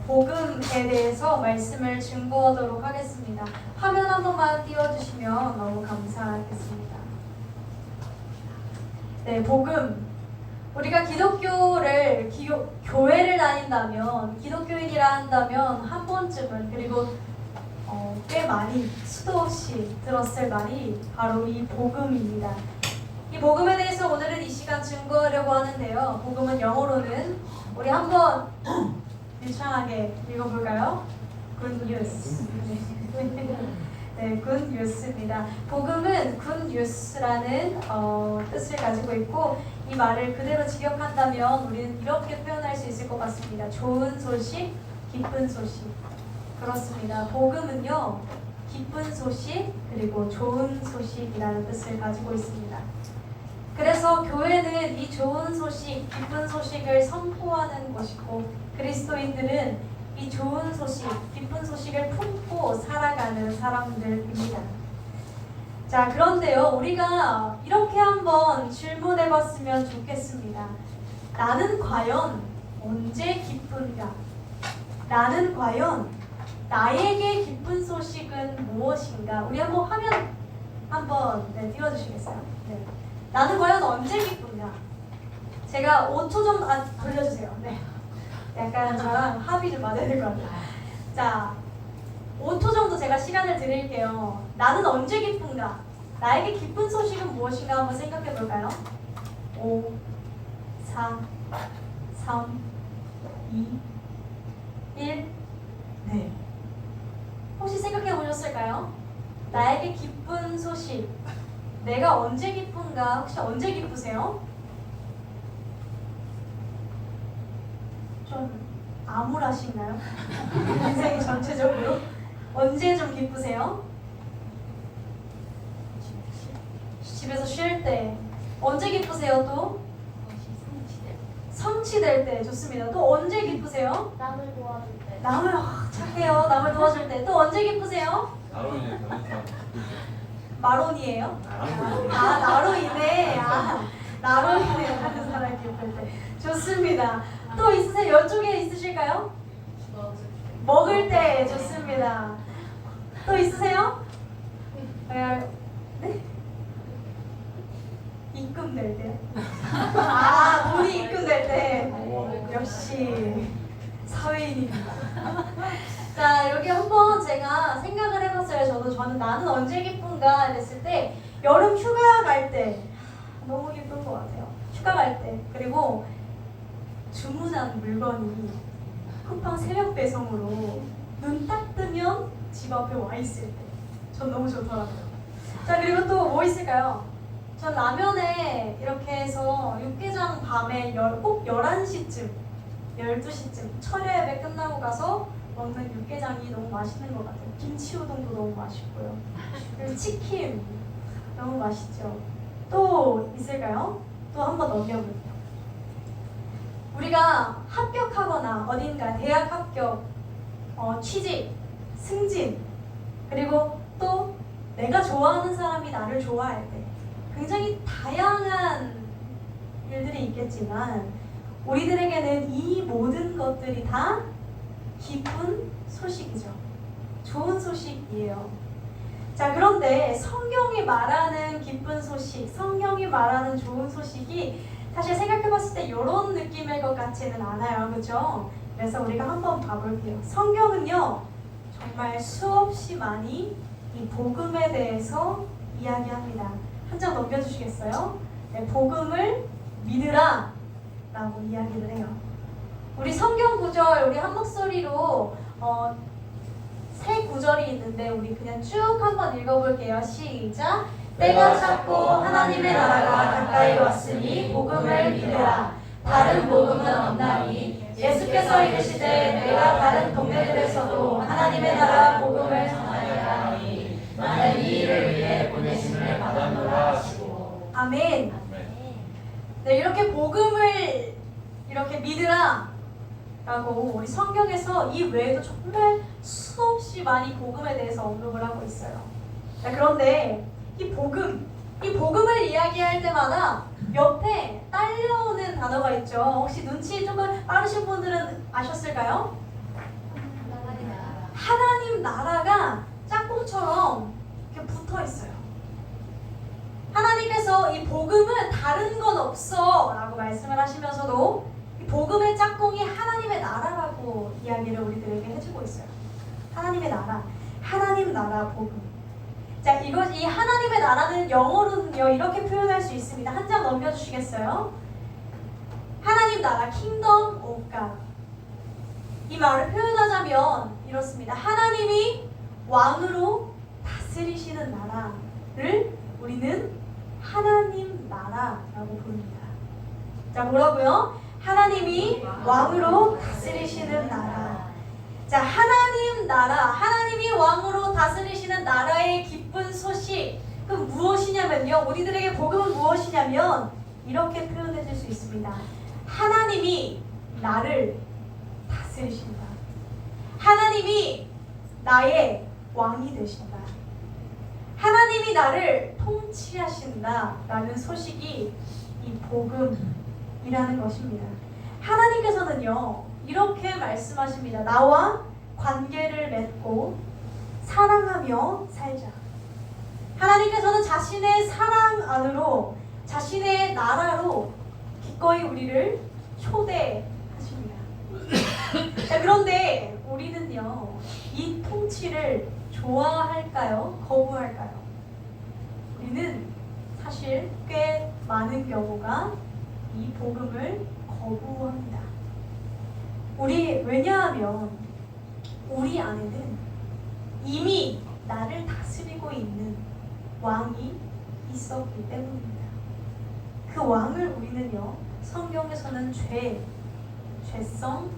복음에 대해서 말씀을 증거하도록 하겠습니다. 화면 한 번만 띄워주시면 너무 감사하겠습니다. 네, 복음. 우리가 기독교를 교회를 다닌다면, 기독교인이라 한다면 한 번쯤은, 그리고 꽤 많이 수도 없이 들었을 말이 바로 이 복음입니다. 이 복음에 대해서 오늘은 이 시간 증거하려고 하는데요. 복음은 영어로는 우리 한번 유창하게 읽어볼까요? Good news. 네, good news입니다. 복음은 good news라는 뜻을 가지고 있고, 이 말을 그대로 직역한다면 우리는 이렇게 표현할 수 있을 것 같습니다. 좋은 소식, 기쁜 소식. 그렇습니다. 복음은요, 기쁜 소식 그리고 좋은 소식이라는 뜻을 가지고 있습니다. 그래서 교회는 이 좋은 소식, 기쁜 소식을 선포하는 것이고, 그리스도인들은 이 좋은 소식, 기쁜 소식을 품고 살아가는 사람들입니다. 자, 그런데요, 우리가 이렇게 한번 질문해봤으면 좋겠습니다. 나는 과연 언제 기쁜가? 나는 과연 나에게 기쁜 소식은 무엇인가? 우리 한번 화면 한번 띄워주시겠어요? 네. 나는 과연 언제 기쁜가? 제가 5초 정도 돌려주세요. 네. 약간 저랑 합의를 맞아야 될 것 같아요. 자, 5초 정도 제가 시간을 드릴게요. 나는 언제 기쁜가? 나에게 기쁜 소식은 무엇인가 한번 생각해 볼까요? 5, 4, 3, 2, 1. 네. 혹시 생각해 보셨을까요? 나에게 기쁜 소식. 내가 언제 기쁜가? 혹시 언제 기쁘세요? 좀 암울하신가요? 인생이 전체적으로? 언제 좀 기쁘세요? 집에서 쉴 때. 언제 기쁘세요 또? 성취될 때. 좋습니다. 또 언제 기쁘세요? 남을 도와줄 때. 남을 착해요. 남을 도와줄 때. 또 언제 기쁘세요? 나로인해 변호사. 마론이에요? 나로 인해. 나로 인해 다른 사람이 기쁠 때. 좋습니다. 또 있으세요? 이쪽에 있으실까요? 먹을 때. 좋습니다. 또 있으세요? 네? 입금될 때. 돈이 입금될 때. 역시 사회인입니다. 자, 여기 한번 제가 생각을 해봤어요. 저는 나는 언제 기쁜가 했을 때, 여름 휴가 갈 때 너무 기쁜 것 같아요. 휴가 갈 때. 그리고 주문한 물건이 쿠팡 새벽 배송으로 눈 딱 뜨면 집 앞에 와 있을 때. 전 너무 좋더라고요. 자, 그리고 또 뭐 있을까요? 전 라면에 이렇게 해서 육개장 밤에 꼭 11시쯤, 12시쯤 철야 예배 끝나고 가서 먹는 육개장이 너무 맛있는 것 같아요. 김치 우동도 너무 맛있고요. 그리고 치킨 너무 맛있죠. 또 있을까요? 또 한 번 넘겨볼게요. 우리가 합격하거나 어딘가 대학 합격, 취직, 승진, 그리고 또 내가 좋아하는 사람이 나를 좋아할 때, 굉장히 다양한 일들이 있겠지만 우리들에게는 이 모든 것들이 다 기쁜 소식이죠. 좋은 소식이에요. 자, 그런데 성경이 말하는 기쁜 소식, 성경이 말하는 좋은 소식이 사실 생각해봤을 때 이런 느낌일 것 같지는 않아요. 그렇죠? 그래서 우리가 한번 봐볼게요. 성경은요, 정말 수없이 많이 이 복음에 대해서 이야기합니다. 한 장 넘겨주시겠어요? 네, 복음을 믿으라 라고 이야기를 해요. 우리 성경 구절, 우리 한 목소리로 세 구절이 있는데 우리 그냥 쭉 한번 읽어볼게요. 시작! 때가 찼고 하나님의 나라가 가까이 왔으니 복음을 믿으라. 다른 복음은 없나니 예수께서 이르시되 내가 다른 동네들에서도 하나님의 나라 복음을 전하리라 하니 나는 이 일을 위해 보내심을 받았노라 하시고. 아멘. 네, 이렇게 복음을 이렇게 믿으라. 라고 우리 성경에서 이 외에도 정말 수없이 많이 복음에 대해서 언급을 하고 있어요. 자, 그런데 이 복음을 이야기할 때마다 옆에 딸려오는 단어가 있죠. 혹시 눈치 조금 빠르신 분들은 아셨을까요? 하나님 나라가 짝꿍처럼 이렇게 붙어 있어요. 하나님께서 이 복음은 다른 건 없어 라고 말씀을 하시면서도 이 복음의 짝꿍이 하나님의 나라라고 이야기를 우리들에게 해주고 있어요. 하나님의 나라, 하나님 나라 복음. 자, 이 하나님의 나라는 영어로는요 이렇게 표현할 수 있습니다. 한 장 넘겨주시겠어요? 하나님 나라, Kingdom of God. 이 말을 표현하자면 이렇습니다. 하나님이 왕으로 다스리시는 나라를 우리는 하나님 나라라고 부릅니다. 자, 뭐라고요? 하나님이 왕으로 다스리시는 나라. 자, 하나님 나라, 하나님이 왕으로 다스리시는 나라의 기쁜 소식. 그 무엇이냐면요, 우리들에게 복음은 무엇이냐면 이렇게 표현해 줄 수 있습니다. 하나님이 나를 다스리신다. 하나님이 나의 왕이 되신다. 하나님이 나를 통치하신다 라는 소식이 이 복음이라는 것입니다. 하나님께서는요 이렇게 말씀하십니다. 나와 관계를 맺고 사랑하며 살자. 하나님께서는 자신의 사랑 안으로 자신의 나라로 기꺼이 우리를 초대하십니다. 자, 그런데 우리는요 이 통치를 좋아할까요? 거부할까요? 우리는 사실 꽤 많은 경우가 이 복음을 거부합니다. 왜냐하면 우리 안에는 이미 나를 다스리고 있는 왕이 있었기 때문입니다. 그 왕을 우리는요 성경에서는 죄성,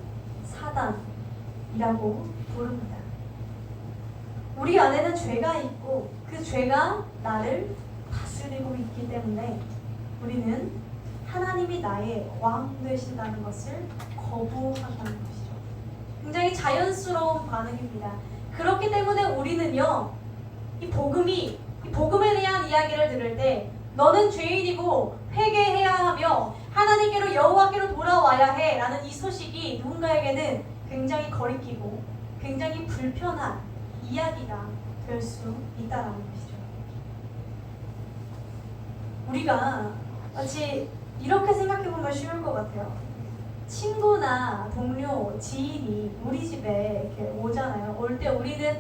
사단이라고 부릅니다. 우리 안에는 죄가 있고 그 죄가 나를 다스리고 있기 때문에 우리는 하나님이 나의 왕 되신다는 것을 거부한다는 것이죠. 굉장히 자연스러운 반응입니다. 그렇기 때문에 우리는요 이 복음에 대한 이야기를 들을 때 너는 죄인이고 회개해야 하며 하나님께로 여호와께로 돌아와야 해 라는 이 소식이 누군가에게는 굉장히 거리끼고 굉장히 불편한 이야기가 될 수 있다는 것이죠. 우리가 마치 이렇게 생각해보면 쉬울 것 같아요. 친구나 동료, 지인이 우리 집에 이렇게 오잖아요. 올 때 우리는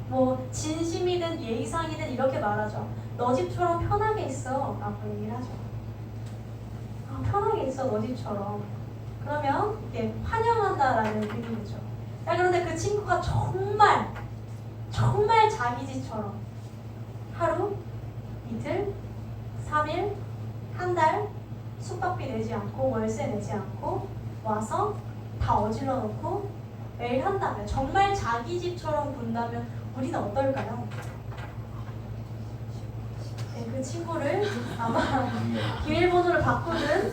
뭐 진심이든 예의상이든 이렇게 말하죠. 너 집처럼 편하게 있어 라고 얘기를 하죠. 편하게 있어 너 집처럼. 그러면 이게 환영한다라는 의미죠. 그런데 그 친구가 정말 자기 집처럼 하루, 이틀, 3일, 한 달 숙박비 내지 않고 월세 내지 않고 와서 다 어질러 놓고 매일 한다면, 정말 자기 집처럼 군다면 우리는 어떨까요? 네, 그 친구를 아마 비밀번호를 바꾸든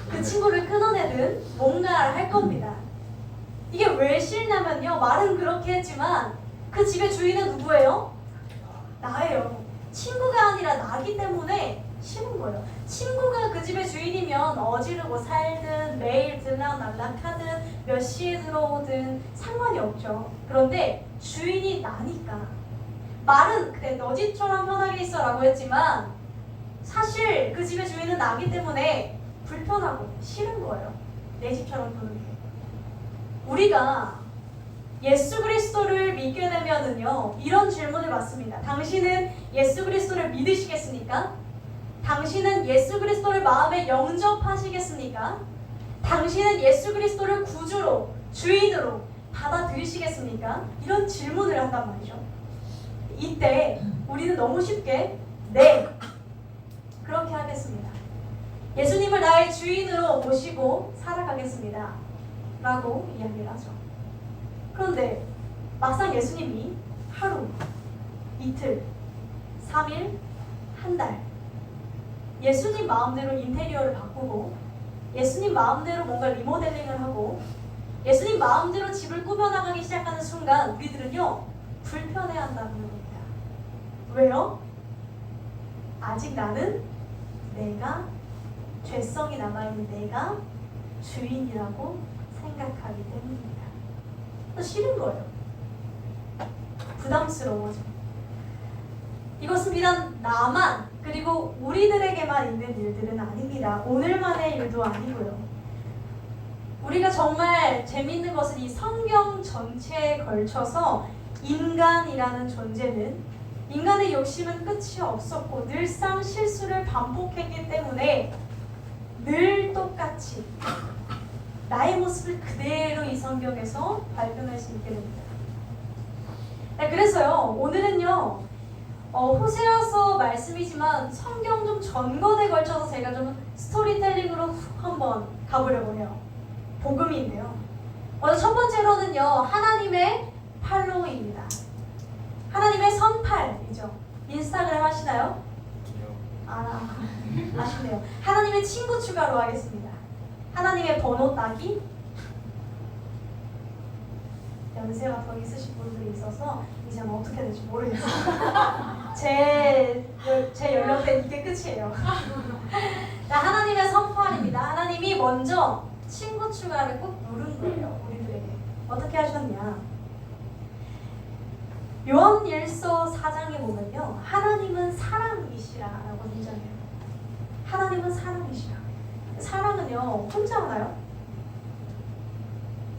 그 친구를 끊어내든 뭔가를 할 겁니다. 이게 왜 싫냐면요, 말은 그렇게 했지만 그 집의 주인은 누구예요? 나예요. 친구가 아니라 나기 때문에 싫은 거예요. 친구가 그 집의 주인이면 어지르고 살든 매일 들락날락하든 몇 시에 들어오든 상관이 없죠. 그런데 주인이 나니까, 말은 그래 너 집처럼 편하게 있어 라고 했지만 사실 그 집의 주인은 나기 때문에 불편하고 싫은 거예요. 내 집처럼 보는 게. 우리가 예수 그리스도를 믿게 되면은요 이런 질문을 받습니다. 당신은 예수 그리스도를 믿으시겠습니까? 당신은 예수 그리스도를 마음에 영접하시겠습니까? 당신은 예수 그리스도를 구주로, 주인으로 받아들이시겠습니까? 이런 질문을 한단 말이죠. 이때 우리는 너무 쉽게 네, 그렇게 하겠습니다. 예수님을 나의 주인으로 모시고 살아가겠습니다 라고 이야기를 하죠. 그런데 막상 예수님이 하루, 이틀, 3일, 한 달 예수님 마음대로 인테리어를 바꾸고 예수님 마음대로 뭔가 리모델링을 하고 예수님 마음대로 집을 꾸며나가기 시작하는 순간 우리들은요 불편해한다는 겁니다. 왜요? 아직 나는 내가 죄성이 남아있는 내가 주인이라고 생각하기 때문입니다. 또 싫은 거예요. 부담스러워져. 이것은 비단 나만 그리고 우리들에게만 있는 일들은 아닙니다. 오늘만의 일도 아니고요. 우리가 정말 재미있는 것은 이 성경 전체에 걸쳐서 인간이라는 존재는 인간의 욕심은 끝이 없었고 늘상 실수를 반복했기 때문에 늘 똑같이 나의 모습을 그대로 이 성경에서 발견할 수 있게 됩니다. 네, 그래서요 오늘은요 호세아서 말씀이지만 성경 좀 전권에 걸쳐서 제가 좀 스토리텔링으로 훅 한번 가보려고 해요. 복음인데요. 먼저 첫 번째로는요 하나님의 팔로우입니다. 하나님의 선팔이죠. 인스타그램 하시나요? 아쉽네요. 하나님의 친구 추가로 하겠습니다. 하나님의 번호 따기. 연세가 더 있으신 분들이 있어서 이제 어떻게 될지 모르겠어요. 제 연령대는 이게 끝이에요. 하나님의 선팔입니다. 하나님이 먼저 친구 추가를 꼭 누른 거예요. 우리들에게. 어떻게 하셨냐? 요한일서 4장에 보면요. 하나님은 사랑이시라라고 등장해요. 하나님은 사랑이시라. 사랑은요. 혼자 하나요?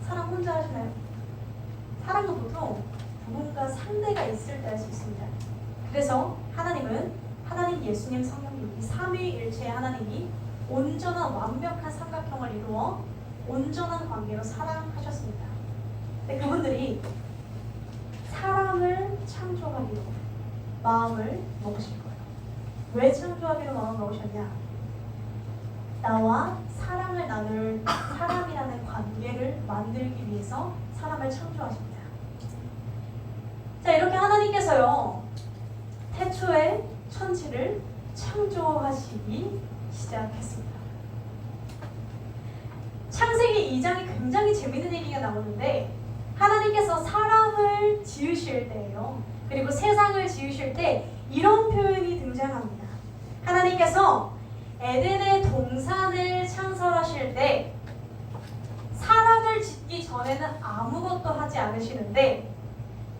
사랑 혼자 하시나요? 사랑은 보통 누군가 상대가 있을 때 할 수 있습니다. 그래서 하나님은 하나님, 예수님, 성령님 이 삼위일체의 하나님이 온전한 완벽한 삼각형을 이루어 온전한 관계로 사랑하셨습니다. 근데 그분들이 사람을 창조하기로 마음을 먹으실 거예요. 왜 창조하기로 마음을 먹으셨냐? 나와 사랑을 나눌 사람이라는 관계를 만들기 위해서 사람을 창조하십니다. 자, 이렇게 하나님께서요 태초에 천지를 창조하시기 시작했습니다. 창세기 2장이 굉장히 재밌는 얘기가 나오는데 하나님께서 사람을 지으실 때예요. 그리고 세상을 지으실 때 이런 표현이 등장합니다. 하나님께서 에덴의 동산을 창설하실 때 사람을 짓기 전에는 아무것도 하지 않으시는데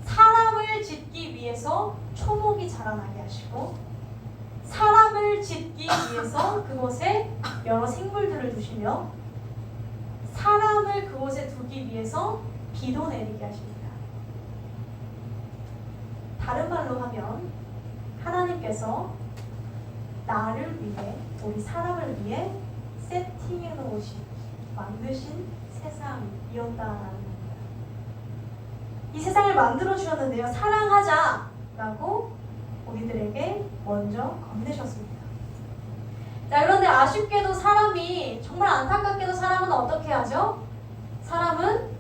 사람을 짓기 위해서 초목이 자라나게 하시고 사람을 짓기 위해서 그곳에 여러 생물들을 두시며 사람을 그곳에 두기 위해서 비도 내리게 하십니다. 다른 말로 하면 하나님께서 나를 위해 우리 사람을 위해 세팅해 놓으신 만드신 세상이었다라는 겁니다. 이 세상을 만들어 주셨는데요. 사랑하자라고 우리들에게 먼저 건네셨습니다. 자, 그런데 아쉽게도 사람이 정말 안타깝게도 사람은 어떻게 하죠? 사람은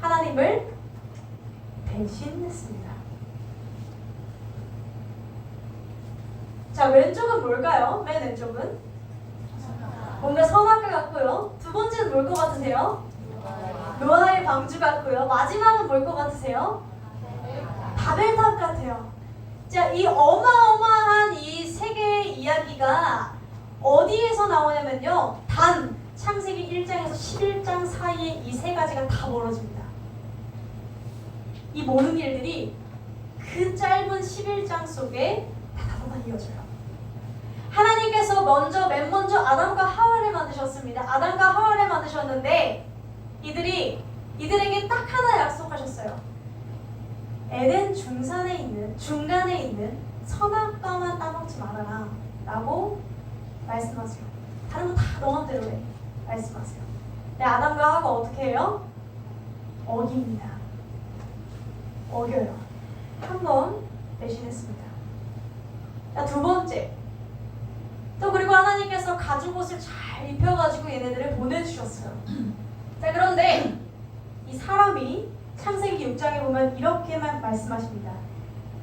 하나님을 배신했습니다. 자, 왼쪽은 뭘까요? 맨 왼쪽은 뭔가 선악과 같고요. 두 번째는 뭘 것 같으세요? 노아의 방주 같고요. 마지막은 뭘 것 같으세요? 바벨탑 같아요. 자, 이 어마어마한 이 세 개의 이야기가 어디에서 나오냐면요. 단 창세기 1장에서 11장 사이에 이 세 가지가 다 벌어집니다. 이 모든 일들이 그 짧은 11장 속에 다다다다 이어져요. 하나님께서 맨 먼저 아담과 하와를 만드셨습니다. 아담과 하와를 만드셨는데 이들에게 딱 하나 약속하셨어요. 에덴 중간에 있는 선악과만 따먹지 말아라 라고 말씀하세요. 다른 건 다 너 맘대로 해 말씀하세요. 근데 아담과 하와가 어떻게 해요? 어깁니다. 어겨요. 한 번 배신했습니다. 자, 두 번째. 또 그리고 하나님께서 가죽옷을 잘 입혀가지고 얘네들을 보내주셨어요. 자, 그런데 이 사람이 창세기 6장에 보면 이렇게만 말씀하십니다.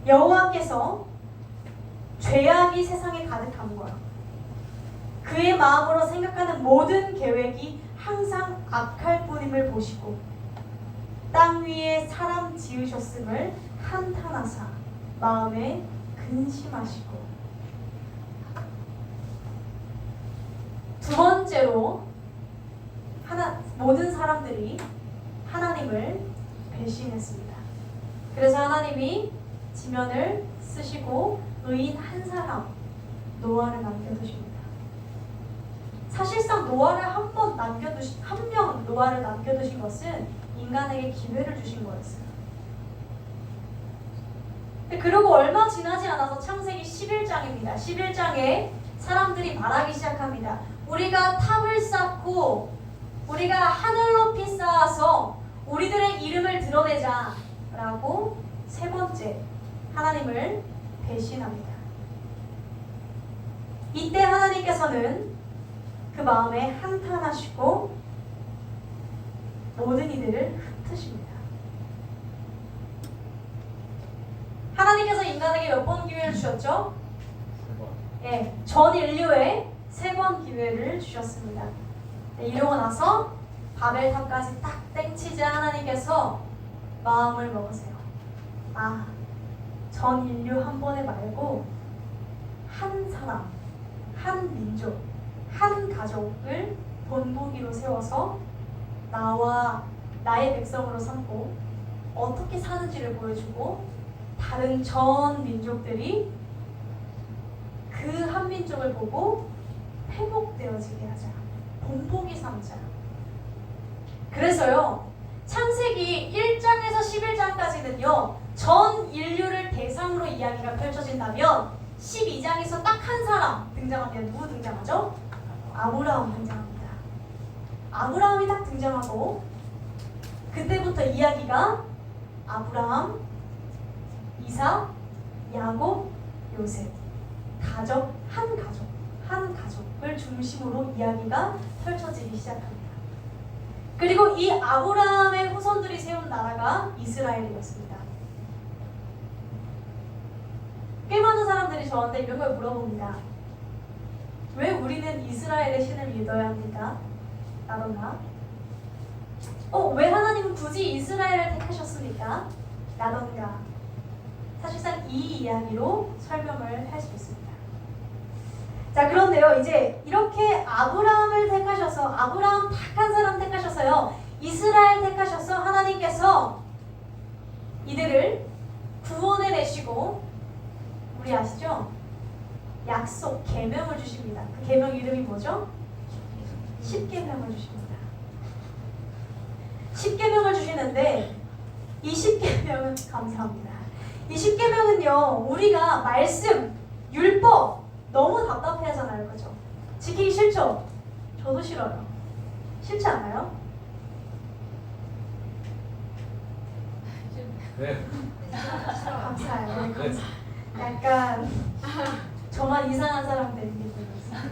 여호와께서 죄악이 세상에 가득함과 그의 마음으로 생각하는 모든 계획이 항상 악할 뿐임을 보시고 땅에 사람 지으셨음을 한탄하사 마음에 근심하시고. 두 번째로 모든 사람들이 하나님을 배신했습니다. 그래서 하나님이 지면을 쓰시고 의인 한 사람 노아를 남겨두십니다. 사실상 노아를 한 명 노아를 남겨두신 것은 인간에게 기회를 주신 거였어요. 그리고 얼마 지나지 않아서 창세기 11장입니다. 11장에 사람들이 말하기 시작합니다. 우리가 탑을 쌓고 우리가 하늘 높이 쌓아서 우리들의 이름을 드러내자 라고 세 번째 하나님을 배신합니다. 이때 하나님께서는 그 마음에 한탄하시고 모든 이들을 흩으십니다. 하나님께서 인간에게 몇 번 기회를 주셨죠? 네, 전 인류에 3번 기회를 주셨습니다. 네, 이러고 나서 바벨탑까지 딱 땡치자 하나님께서 마음을 먹으세요. 아, 전 인류 한 번에 말고 한 사람, 한 민족, 한 가족을 본보기로 세워서 나와 나의 백성으로 삼고 어떻게 사는지를 보여주고 다른 전 민족들이 그 한 민족을 보고 회복되어지게 하자. 본보기 삼자. 그래서요, 창세기 1장에서 11장까지는요, 전 인류를 대상으로 이야기가 펼쳐진다면 12장에서 딱 한 사람 등장합니다. 누구 등장하죠? 아브라함 등장합니다. 아브라함이 딱 등장하고 그때부터 이야기가 아브라함, 이삭, 야곱, 요셉 한 가족을 중심으로 이야기가 펼쳐지기 시작합니다. 그리고 이 아브라함의 후손들이 세운 나라가 이스라엘이었습니다. 꽤 많은 사람들이 저한테 이런 걸 물어봅니다. 왜 우리는 이스라엘의 신을 믿어야 합니까? 라던가 왜 하나님은 굳이 이스라엘을 택하셨습니까? 라던가 사실상 이 이야기로 설명을 할 수 있습니다. 자, 그런데요, 이제 이렇게 아브라함을 택하셔서 아브라함 딱 한 사람 택하셔서요, 이스라엘 택하셔서 하나님께서 이들을 구원해 내시고 우리 아시죠? 약속, 계명을 주십니다. 그 계명 이름이 뭐죠? 10계명을 주십니다. 10계명을 주시는데 이 10계명은 감사합니다. 이 10계명은요, 우리가 말씀, 율법 너무 답답해 하잖아요. 그죠? 지키기 싫죠? 저도 싫어요. 싫지 않아요? 네. 감사해요. 네, 약간 저만 이상한 사람 되는 기분이었어요.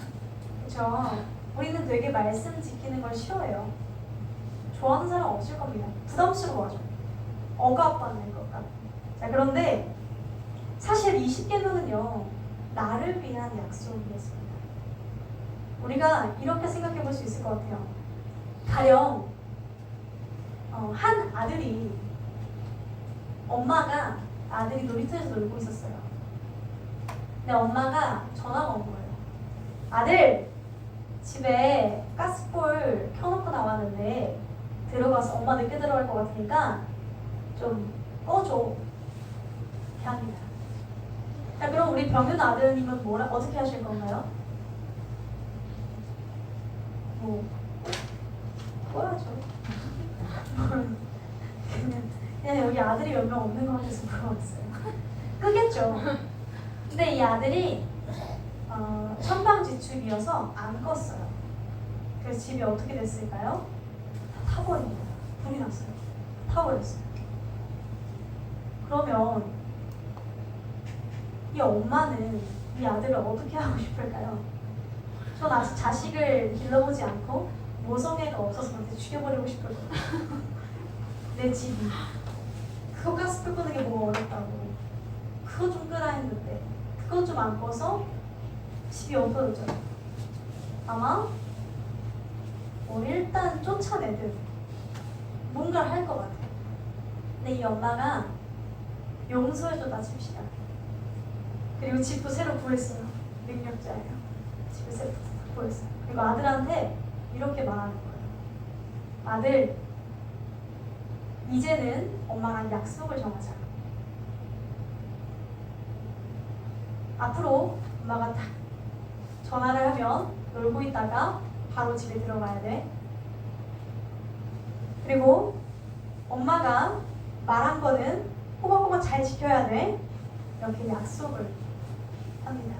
그렇죠? 우리는 되게 말씀 지키는 걸 싫어해요. 좋아하는 사람 없을 겁니다. 부담스러워하죠. 억압받는 것 같고. 자, 그런데 사실 20계명은요, 나를 위한 약속이었습니다. 우리가 이렇게 생각해 볼 수 있을 것 같아요. 가령 한 아들이 엄마가 아들이 놀이터에서 놀고 있었어요. 근데 엄마가 전화가 온 거예요. 아들, 집에 가스불 켜놓고 나왔는데 들어가서 엄마 늦게 들어갈 것 같으니까 좀 꺼줘. 이렇게 합니다. 자, 그럼 우리 병윤 아드님은 어떻게 하실 건가요? 꺼야죠. 그냥 여기 아들이 몇 명 없는 것 같아서 물어봤어요. 끄겠죠. 근데 이 아들이 천방지축이어서 안 껐어요. 그래서 집이 어떻게 됐을까요? 다 타버립니다. 불이 났어요. 타버렸어요. 그러면 이 엄마는 이 아들을 어떻게 하고 싶을까요? 전 아직 자식을 길러보지 않고 모성애가 없어서 그렇게 죽여버리고 싶을 거예요. 내 집이. 그거 가스불 끄는 게 뭐가 어렵다고. 그거 좀 끄라 했는데 그거 좀 안 꺼서 집이 없어졌죠. 아마 일단 쫓아내든 뭔가를 할 것 같아요. 근데 이 엄마가 용서해줬다 칩시다. 그리고 집도 새로 구했어요. 능력자예요. 집을 새로 구했어요. 그리고 아들한테 이렇게 말하는 거예요. 아들, 이제는 엄마랑 약속을 정하자. 앞으로 엄마가 딱 전화를 하면 놀고 있다가 바로 집에 들어가야 돼. 그리고 엄마가 말한 거는 꼬박꼬박 잘 지켜야 돼. 이렇게 약속을 합니다.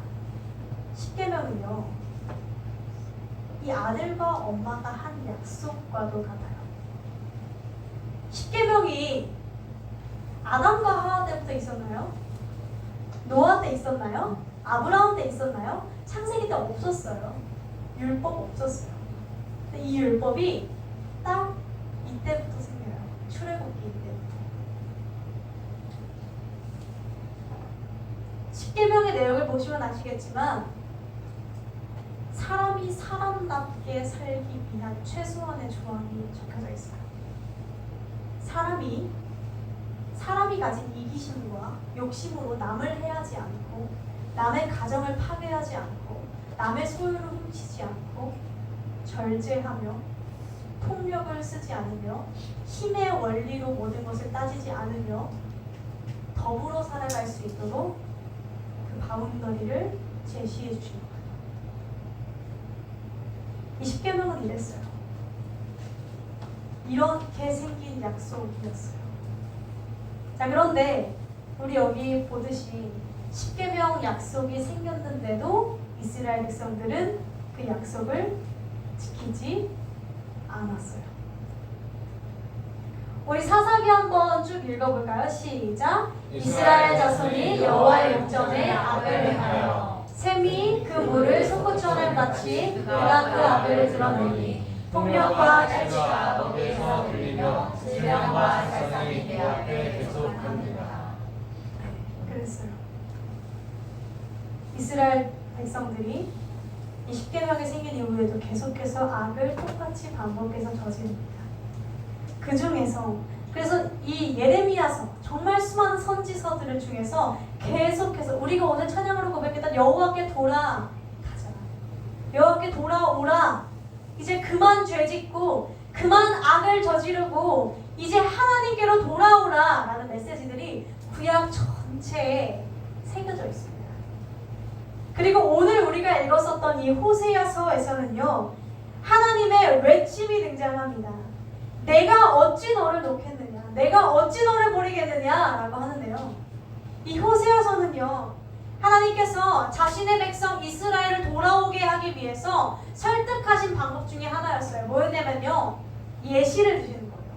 십계명은요, 이 아들과 엄마가 한 약속과도 같아요. 십계명이 아담과 하와 때부터 있었나요? 노아 때 있었나요? 아브라함 때 있었나요? 창세기 때 없었어요. 율법 없었어요. 근데 이 율법이 딱 이때부터 생겨요. 출애굽기 이때부터. 십계명의 내용을 보시면 아시겠지만 사람이 사람답게 살기 위한 최소한의 조항이 적혀져 있어요. 사람이 가진 이기심과 욕심으로 남을 해하지 않고, 남의 가정을 파괴하지 않고, 남의 소유를 훔치지 않고, 절제하며, 폭력을 쓰지 않으며, 힘의 원리로 모든 것을 따지지 않으며, 더불어 살아갈 수 있도록 그 바운더리를 제시해 주신 거예요. 이 십계명은 이랬어요. 이렇게 생긴 약속이었어요. 자, 그런데 우리 여기 보듯이 십계명 약속이 생겼는데도 이스라엘 백성들은 그 약속을 지키지 않았어요. 우리 사사기 한번 쭉 읽어볼까요? 시작! 이스라엘 자손이 여호와의 영전에 악을 행하여 셈이 그 물을 솟구쳐낸 같이 그가 그 악을 드러내니 폭력과 탈취가 거기에서 들리며 질병과 살상이 그 앞에 계속합니다. 그랬어요. 이스라엘 백성들이 이 십계명이 생긴 이후에도 계속해서 악을 똑같이 반복해서 저지릅니다. 그 중에서 그래서 이 예레미야서, 정말 수많은 선지서들 중에서 계속해서 우리가 오늘 찬양으로 고백했던 여호와께 돌아가잖아. 여호와께 돌아오라. 이제 그만 죄짓고 그만 악을 저지르고 이제 하나님께로 돌아오라 라는 메시지들이 구약 전체에 새겨져 있습니다. 그리고 오늘 우리가 읽었었던 이 호세아서에서는요, 하나님의 외침이 등장합니다. 내가 어찌 너를 놓겠느냐, 내가 어찌 너를 버리겠느냐 라고 하는데요, 이 호세아서는요, 하나님께서 자신의 백성 이스라엘을 돌아오게 하기 위해서 설득하신 방법 중에 하나였어요. 뭐였냐면요, 예시를 드시는 거예요.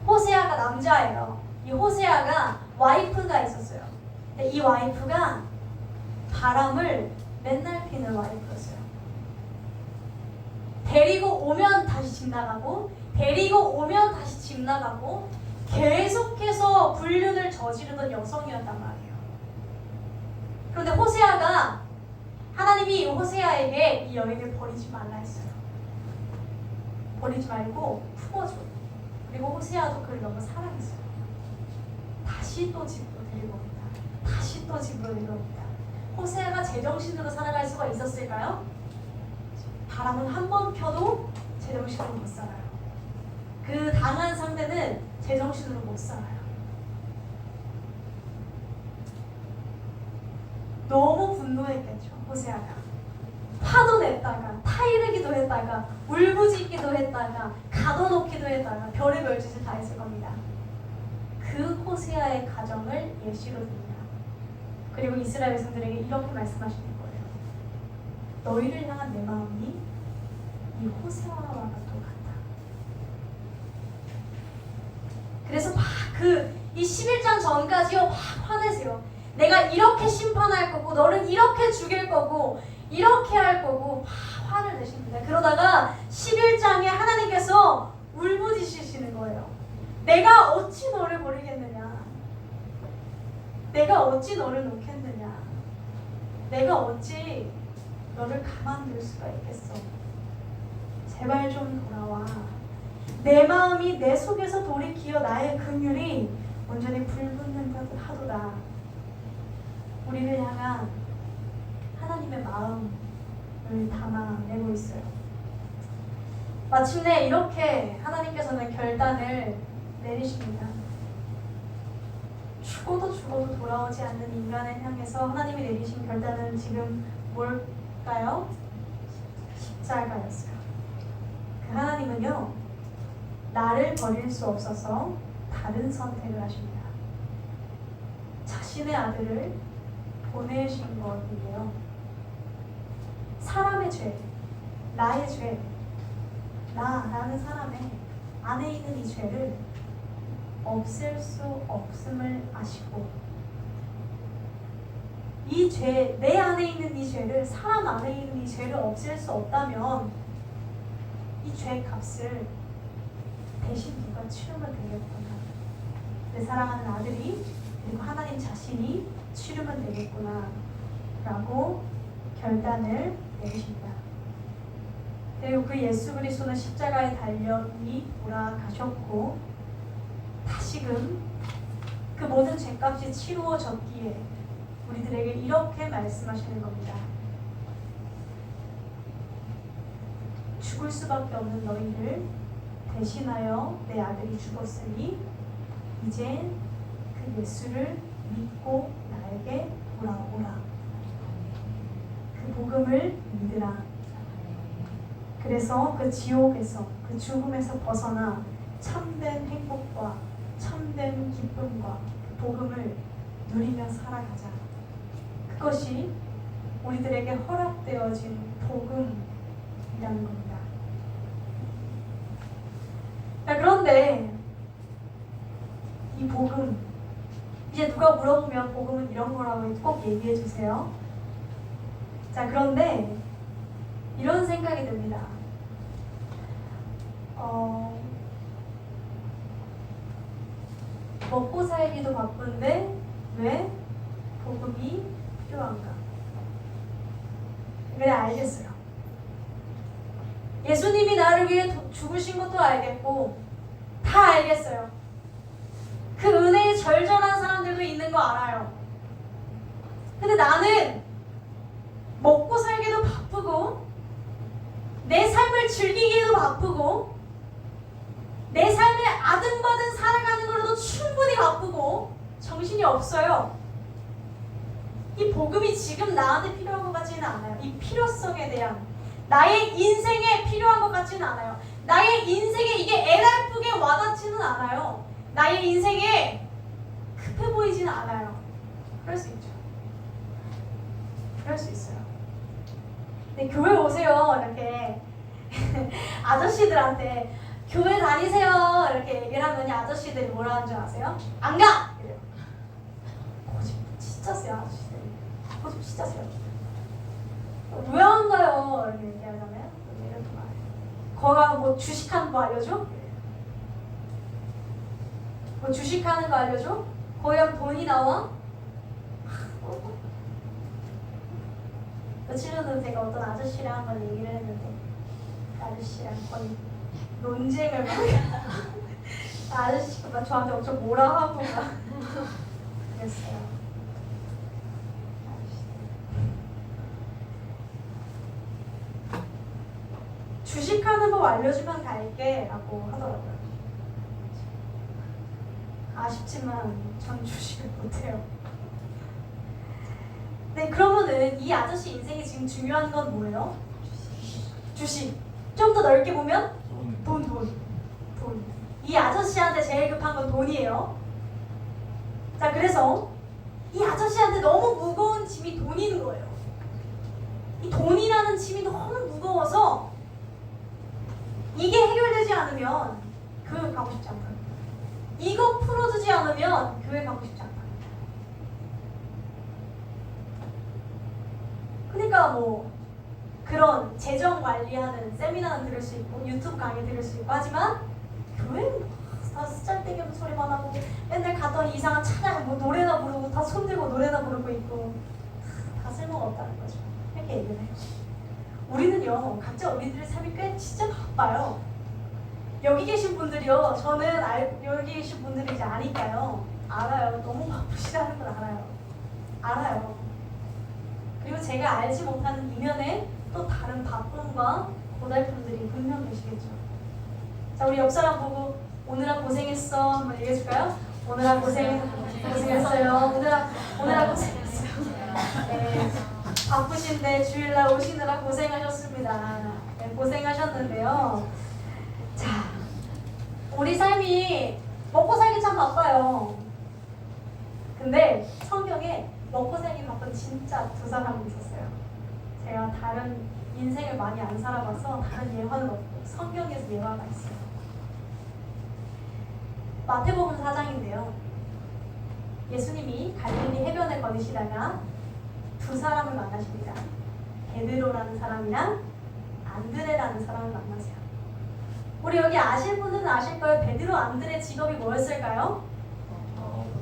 호세아가 남자예요. 이 호세아가 와이프가 있었어요. 근데 이 와이프가 바람을 맨날 피는 와이프였어요. 데리고 오면 다시 집 나가고, 데리고 오면 다시 집 나가고, 계속해서 불륜을 저지르던 여성이었단 말이에요. 그런데 호세아가, 하나님이 호세아에게 이 여인을 버리지 말라 했어요. 버리지 말고 품어줘. 그리고 호세아도 그를 너무 사랑했어요. 다시 또 집으로 데리고 옵니다. 다시 또 집으로 데려옵니다. 호세아가 제정신으로 살아갈 수가 있었을까요? 바람은 한 번 펴도 제정신으로 못 살아요. 그 당한 상대는 제정신으로 못 살아요. 너무 분노했겠죠, 호세아가. 화도 냈다가, 타이르기도 했다가, 울부짖기도 했다가, 가둬놓기도 했다가, 별의별 짓을 다 했을 겁니다. 그 호세아의 가정을 예시로 듭니다. 그리고 이스라엘 백성들에게 이렇게 말씀하시는 거예요. 너희를 향한 내 마음이 이 호세아와 똑같다. 그래서 막 이 11장 전까지요, 막 화내세요. 내가 이렇게 심판할 거고, 너를 이렇게 죽일 거고, 이렇게 할 거고, 막 화를 내십니다. 그러다가 11장에 하나님께서 울부짖으시는 거예요. 내가 어찌 너를 버리겠느냐? 내가 어찌 너를 놓겠느냐? 내가 어찌 너를 가만둘 수가 있겠어? 제발 좀 돌아와. 내 마음이 내 속에서 돌이키어 나의 긍휼이 하도다. 우리를 향한 하나님의 마음을 담아내고 있어요. 마침내 이렇게 하나님께서는 결단을 내리십니다. 죽어도 돌아오지 않는 인간을 향해서 하나님이 내리신 결단은 지금 뭘까요? 십자가였어요. 그 하나님은요, 나를 버릴 수 없어서 다른 선택을 하십니다. 자신의 아들을 보내신 것인데요. 사람의 죄, 나의 죄, 나라는 사람의 안에 있는 이 죄를 없앨 수 없음을 아시고, 이 죄, 내 안에 있는 이 죄를, 사람 안에 있는 이 죄를 없앨 수 없다면 이 죄 값을 대신 누가 치르면 되겠구나. 내 사랑하는 아들이, 그리고 하나님 자신이 치르면 되겠구나 라고 결단을 내리십니다. 그리고 그 예수 그리스도는 십자가에 달려 이미 돌아가셨고, 다시금 그 모든 죄값이 치루어졌기에 우리들에게 이렇게 말씀하시는 겁니다. 죽을 수밖에 없는 너희를 대신하여 내 아들이 죽었으니 이제 그 예수를 믿고 나에게 돌아오라. 그 복음을 믿으라. 그래서 그 지옥에서, 그 죽음에서 벗어나 참된 행복과 참된 기쁨과 그 복음을 누리며 살아가자. 그것이 우리들에게 허락되어진 복음이라는 겁니다. 자, 그런데 이 복음, 이제 누가 물어보면 복음은 이런 거라고 꼭 얘기해 주세요. 자, 그런데 이런 생각이 듭니다. 먹고 살기도 바쁜데 왜 복음이 필요한가? 그래, 알겠어요. 예수님이 나를 위해 죽으신 것도 알겠고 다 알겠어요. 그 은혜에 절절한 사람들도 있는 거 알아요. 근데 나는 먹고 살기도 바쁘고 내 삶을 즐기기에도 바쁘고 내 삶에 아등바등 살아가는 걸로도 충분히 바쁘고 정신이 없어요. 이 복음이 지금 나한테 필요한 것 같지는 않아요. 이 필요성에 대한, 나의 인생에 필요한 것 같지는 않아요. 나의 인생에 이게 애달프게 와닿지는 않아요. 나의 인생에 급해 보이지는 않아요. 그럴 수 있죠. 그럴 수 있어요. 근데 교회 오세요 이렇게 아저씨들한테 교회 다니세요 이렇게 얘기를 하면 이 아저씨들이 뭐라 하는 줄 아세요? 안 가! 이래요. 거짓 진짜 세요 아저씨들이. 거짓 진짜 세요. 왜 안 가요? 이렇게 얘기하잖아요. 이렇게 말해요. 거기 가면 뭐 주식하는 거 알려줘? 뭐 주식하는 거 알려줘? 거기 가면 돈이 나와? 며칠 전에 제가 어떤 아저씨랑 한번 얘기를 했는데 그 아저씨랑 거의 논쟁을 막 아저씨가 막 저한테 엄청 뭐라 하고 막 그랬어요. 주식하는 법 알려주면 갈게 라고 하더라고요. 아쉽지만 전 주식을 못해요. 네, 그러면은 이 아저씨 인생에 지금 중요한 건 뭐예요? 주식. 좀 더 넓게 보면 돈. 이 아저씨한테 제일 급한 건 돈이에요. 자, 그래서 이 아저씨한테 너무 무거운 짐이 돈인 거예요. 이 돈이라는 짐이 너무 무거워서 이게 해결되지 않으면 교회 가고 싶지 않다. 이거 풀어주지 않으면 교회 가고 싶지 않다. 그러니까 뭐 그런 재정 관리하는 세미나는 들을 수 있고 유튜브 강의 들을 수 있고 하지만 교회는 다 쓰잘데기 없는 소리만 하고 맨날 갔더니 이상한 찬양 뭐 노래나 부르고 다 손들고 노래나 부르고 있고 다 쓸모가 없다는 거죠. 이렇게 얘기를 해요. 우리는요 각자 우리들의 삶이 꽤 진짜 바빠요. 여기 계신 분들이요, 저는 여기 계신 분들이 이제 아니까요. 알아요. 너무 바쁘시다는 걸 알아요. 알아요. 그리고 제가 알지 못하는 이면에 또 다른 바쁨과 고달픔들이 분명 계시겠죠. 자, 우리 옆 사람 보고 오늘아 고생했어 한번 얘기해줄까요? 오늘아 고생했어요. 오늘아 고생했어요. 네, 바쁘신데 주일날 오시느라 고생하셨습니다. 네, 고생하셨는데요. 자, 우리 삶이 먹고 살기 참 바빠요. 근데 성경에 먹고 살기 바쁜 진짜 두 사람이 있었어요. 제가 다른 인생을 많이 안 살아봐서 다른 예화는 없고 성경에서 예화가 있어요. 마태복음 4장인데요. 예수님이 갈릴리 해변에 걸으시다가 두 사람을 만나십니다. 베드로라는 사람이랑 안드레라는 사람을 만나세요. 우리 여기 아실 분들은 아실 거예요. 베드로, 안드레 직업이 뭐였을까요?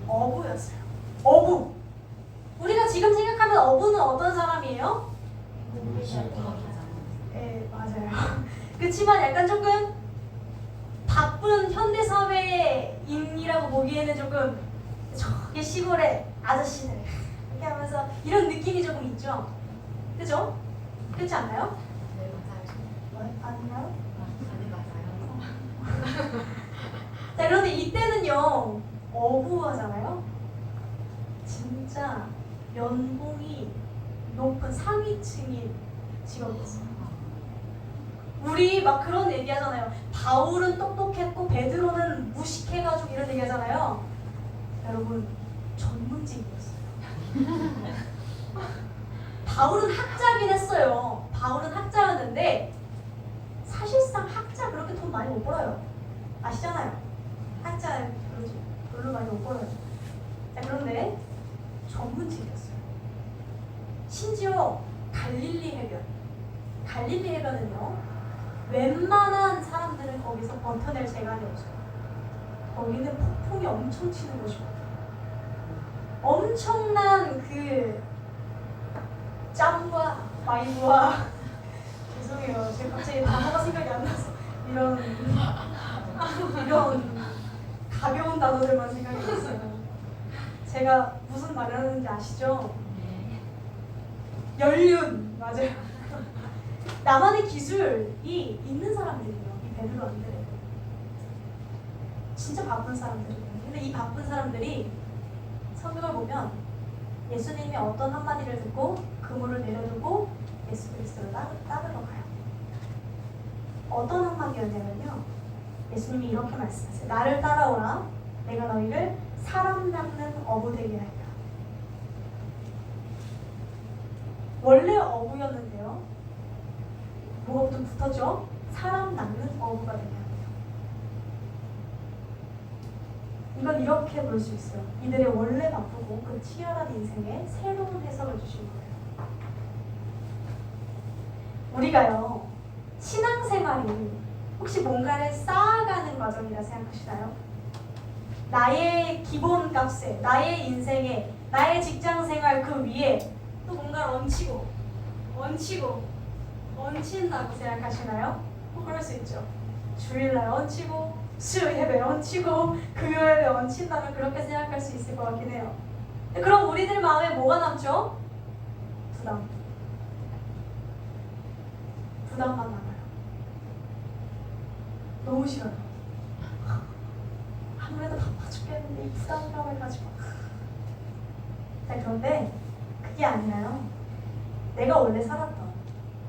어부였어요. 어부. 우리가 지금 생각하면 어부는 어떤 사람이에요? 네, 맞아요. 그렇지만 약간 조금 바쁜 현대사회인이라고 보기에는 조금 저기 시골의 아저씨들 이렇게 하면서 이런 느낌이 조금 있죠? 그죠? 그렇지 않나요? 네, 맞아요. 아니요? 네, 맞아요. 자, 그런데 이때는요, 어부하잖아요? 진짜 연봉이 높은 상위층인 직업이었어요. 우리 막 그런 얘기 하잖아요. 바울은 똑똑했고 베드로는 무식해가지고 이런 얘기 하잖아요. 여러분, 전문직이었어요. 바울은 학자긴 했어요. 바울은 학자였는데 사실상 학자 그렇게 돈 많이 못 벌어요. 아시잖아요. 학자 별로 많이 못 벌어요. 자, 그런데 전문직이었어요. 심지어 갈릴리 해변은요, 웬만한 사람들은 거기서 버텨낼 재간이 없어요. 거기는 폭풍이 엄청 치는 곳이거든요. 엄청난 그 짬과 마이브와 죄송해요. 제가 갑자기 단어가 생각이 안 나서 이런 가벼운 단어들만 생각이 났어요. 제가 무슨 말을 하는지 아시죠? 연륜, 맞아요. 나만의 기술이 있는 사람들이에요. 이 베드로 안드레. 진짜 바쁜 사람들이에요. 근데 이 바쁜 사람들이 성경을 보면 예수님이 어떤 한마디를 듣고 그물을 내려두고 예수 그리스도를 따르러 가요. 어떤 한마디였냐면요, 예수님이 이렇게 말씀하세요. 나를 따라오라. 내가 너희를 사람 낚는 어부 되게 하리라. 원래 어부였는데요, 뭐가 좀 붙었죠? 사람 낚는 어부가 되게 합니다. 이건 이렇게 볼 수 있어요. 이들의 원래 바쁘고 그 치열한 인생에 새로운 해석을 주신 거예요. 우리가요, 신앙생활이 혹시 뭔가를 쌓아가는 과정이라 생각하시나요? 나의 기본값에, 나의 인생에, 나의 직장생활 그 위에 또 뭔가를 얹힌다고 생각하시나요? 그럴 수 있죠. 주일날 얹히고 수요일 예배 얹히고 금요일에 얹힌다면 그렇게 생각할 수 있을 것 같긴 해요. 그럼 우리들 마음에 뭐가 남죠? 부담만 남아요. 너무 싫어요. 아무래도 바빠 죽겠는데 이 부담감을 가지고. 자, 그런데 그게 아니라요. 내가 원래 살았던,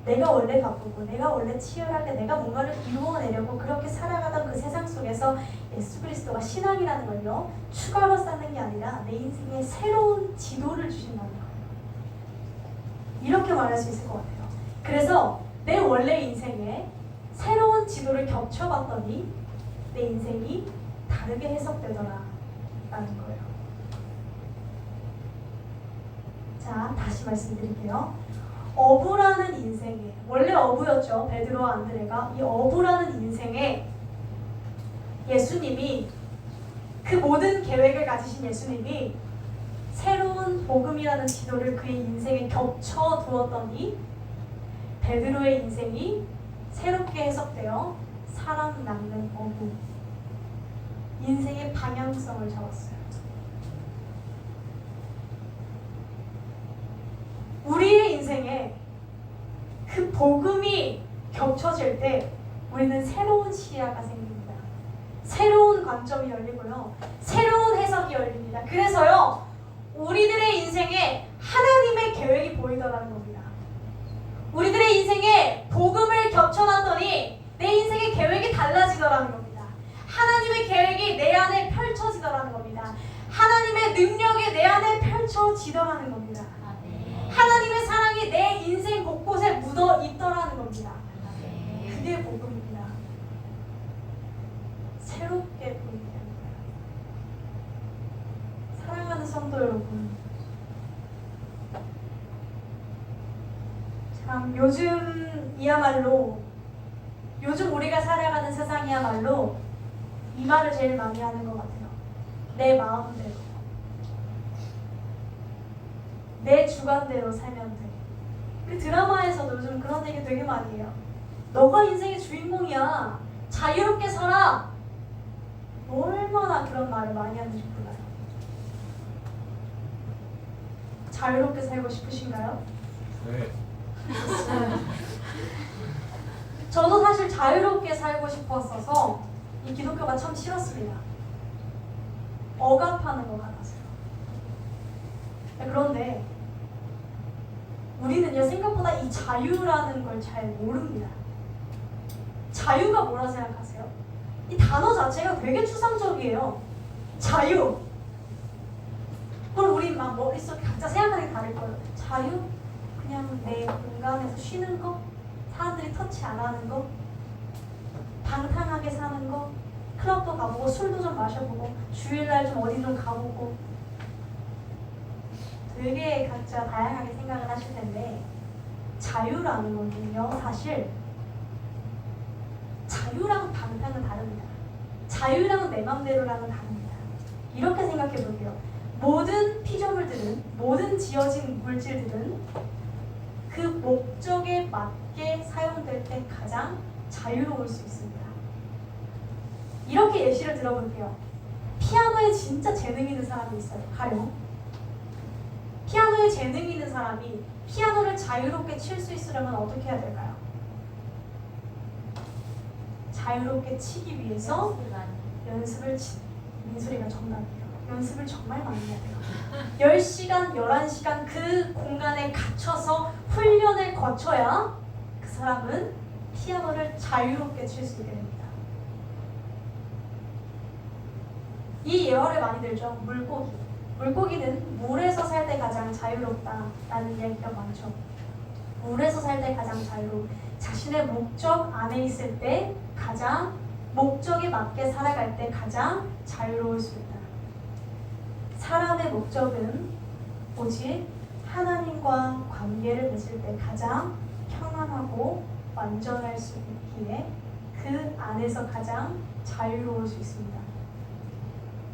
내가 원래 바쁘고 내가 원래 치열하게 내가 뭔가를 이루어내려고 그렇게 살아가던 그 세상 속에서 예수 그리스도가 신앙이라는 걸요, 추가로 쌓는 게 아니라 내 인생에 새로운 지도를 주신다는 거예요. 이렇게 말할 수 있을 것 같아요. 그래서 내 원래 인생에 새로운 지도를 겹쳐봤더니 내 인생이 다르게 해석되더라 라는 거예요. 자, 다시 말씀드릴게요. 어부라는 인생에, 원래 어부였죠, 베드로와 안드레가. 이 어부라는 인생에 예수님이, 그 모든 계획을 가지신 예수님이 새로운 복음이라는 지도를 그의 인생에 겹쳐 두었더니 베드로의 인생이 새롭게 해석되어 사람 낚는 어부, 인생의 방향성을 잡았어요. 인생에 그 복음이 겹쳐질 때 우리는 새로운 시야가 생깁니다. 새로운 관점이 열리고요. 새로운 해석이 열립니다. 그래서요, 우리들의 인생에 하나님의 계획이 보이더라는 겁니다. 우리들의 인생에 복음을 겹쳐놨더니 내 인생의 계획이 달라지더라는 겁니다. 하나님의 계획이 내 안에 펼쳐지더라는 겁니다. 하나님의 능력이 내 안에 펼쳐지더라는 겁니다. 하나님의 사랑이 내 인생 곳곳에 묻어 있더라는 겁니다. 그게 복음입니다. 새롭게 보이게 됩니다. 사랑하는 성도 여러분, 참 요즘 우리가 살아가는 세상이야말로 이 말을 제일 많이 하는 것 같아요. 내 마음대로, 내 주관대로 살면 돼. 우리 드라마에서도 요즘 그런 얘기 되게 많이 해요. 너가 인생의 주인공이야. 자유롭게 살아. 얼마나 그런 말을 많이 하는지 몰라요. 자유롭게 살고 싶으신가요? 네. 저도 사실 자유롭게 살고 싶었어서 이 기독교가 참 싫었습니다. 억압하는 것 같았어요. 그런데 우리는요, 생각보다 이 자유라는 걸 잘 모릅니다. 자유가 뭐라 생각하세요? 이 단어 자체가 되게 추상적이에요. 자유. 그럼 우리 막 머릿속에 각자 생각하는 게 다를 거예요. 자유? 그냥 내 공간에서 쉬는 거? 사람들이 터치 안 하는 거? 방탕하게 사는 거? 클럽도 가보고 술도 좀 마셔보고 주일날 좀 어디 좀 가보고. 되게 각자 다양하게 생각을 하실 텐데, 자유라는 거는요, 사실 자유랑 방탕은 다릅니다. 자유랑은 내 맘대로랑은 다릅니다. 이렇게 생각해 볼게요. 모든 피조물들은, 모든 지어진 물질들은 그 목적에 맞게 사용될 때 가장 자유로울 수 있습니다. 이렇게 예시를 들어볼게요. 피아노에 진짜 재능 있는 사람이 있어요. 가령 피아노에 재능 있는 사람이 피아노를 자유롭게 칠 수 있으려면 어떻게 해야 될까요? 자유롭게 치기 위해서 민소리가 정답이에요. 연습을 정말 많이 해야 돼요. 10시간, 11시간 그 공간에 갇혀서 훈련을 거쳐야 그 사람은 피아노를 자유롭게 칠 수 있게 됩니다. 이 예화를 많이 들죠. 물고기. 물고기는 물에서 살 때 가장 자유롭다라는 이야기가 많죠. 물에서 살 때 가장 자유로워. 자신의 목적 안에 있을 때 가장, 목적에 맞게 살아갈 때 가장 자유로울 수 있다. 사람의 목적은 오직 하나님과 관계를 맺을 때 가장 평안하고 완전할 수 있기에 그 안에서 가장 자유로울 수 있습니다.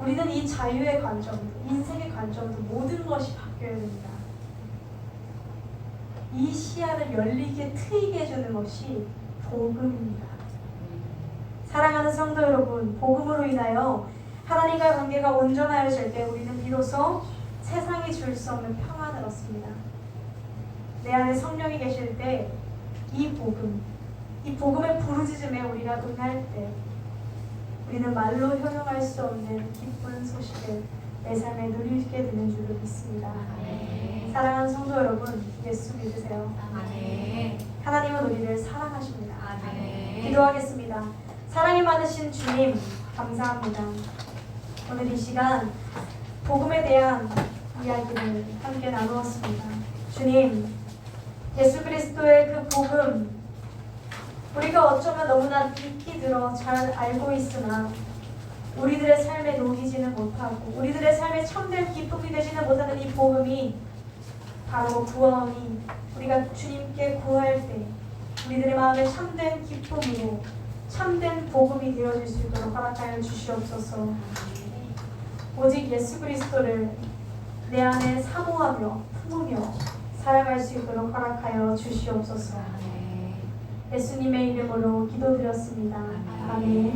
우리는 이 자유의 관점도, 인생의 관점도 모든 것이 바뀌어야 됩니다. 이 시야를 열리게 트이게 해주는 것이 복음입니다. 사랑하는 성도 여러분, 복음으로 인하여 하나님과의 관계가 온전하여질 때 우리는 비로소 세상이 줄 수 없는 평안을 얻습니다. 내 안에 성령이 계실 때 이 복음, 이 복음의 부르짖음에 우리가 응할 때 우리는 말로 형용할 수 없는 기쁜 소식을 내 삶에 누리게 되는 줄로 믿습니다. 아멘. 사랑하는 성도 여러분, 예수 믿으세요. 아멘. 하나님은 우리를 사랑하십니다. 아멘. 기도하겠습니다. 사랑이 많으신 주님, 감사합니다. 오늘 이 시간 복음에 대한 이야기를 함께 나누었습니다. 주님, 예수 그리스도의 그 복음, 우리가 어쩌면 너무나 익히 들어 잘 알고 있으나 우리들의 삶에 녹이지는 못하고 우리들의 삶에 참된 기쁨이 되지는 못하는 이 복음이 바로 구원이, 우리가 주님께 구할 때 우리들의 마음에 참된 기쁨으로 참된 복음이 되어질 수 있도록 허락하여 주시옵소서. 오직 예수 그리스도를 내 안에 사모하며 품으며 살아갈 수 있도록 허락하여 주시옵소서. 예수님의 이름으로 기도드렸습니다. 아멘.